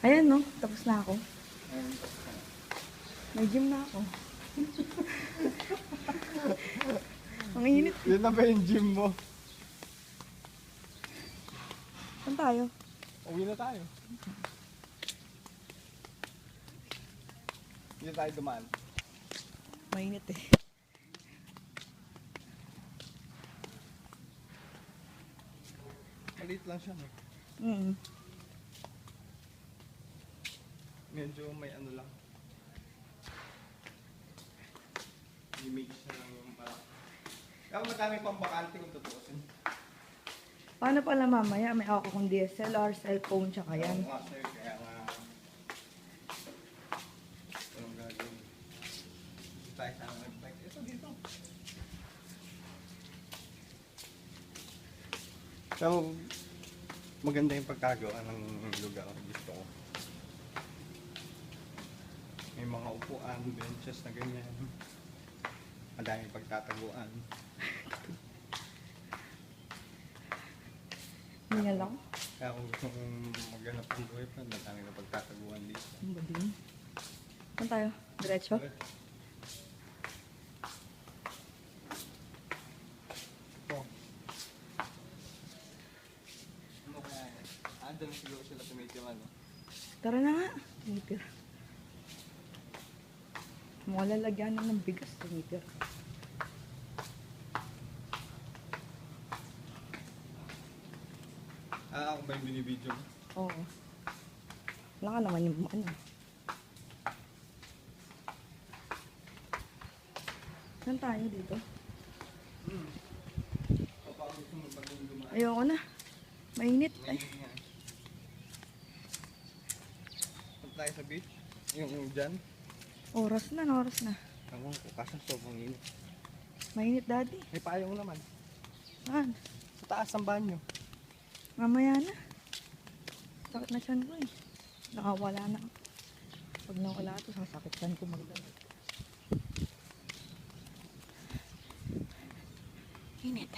Ayan no, tapos na ako. Ayun. May gym na ako. Ang init. Yun na ba yung gym mo? Saan tayo? Uwi na tayo. Hindi tayo dumaan. Mainit eh. Maliit lang siya, no? Mm. Medyo may ano lang. Image na lang yung parang. Kaya madami pang bakante kung tutuusin. Paano pala mamaya? May ako kong DSLR, cellphone, tsaka yan. Oo nga, sir. Kaya nga. Anong gagawin? Dito tayo sa nag-bike. Ito dito. So, maganda yung pagkagawa ng lugar. Gusto ko. May mga upuan, benches na ganyan. Madaming pagtataguan. Hindi na lang. Kaya kung gusto kong maghanap ng boyfriend, madaming na pagtataguan dito. Ang bading. Saan tayo? Diretso? Ito. Ano kaya yan? Doon siguro sila tumitira, no? Tara na nga. Tumitira. Mga lalagyanan ng bigas. Tumitira. Ako ba yung binibidyo mo? Oo. Wala ka naman yung ano. Saan tayo dito? Kapag gusto mo pag dumaan. Ayoko na. Mainit. Ay. Punta tayo sa beach? Yung dyan? Oras na. Oras na. Ewan ko, kaso sobrang init. Mainit, daddy. May payong naman. Saan? Sa taas ng banyo. Mamaya na. Sakit na tiyan ko eh. Nakawala na. Pag nawala ito, sasakit tiyan ko magdala. Init.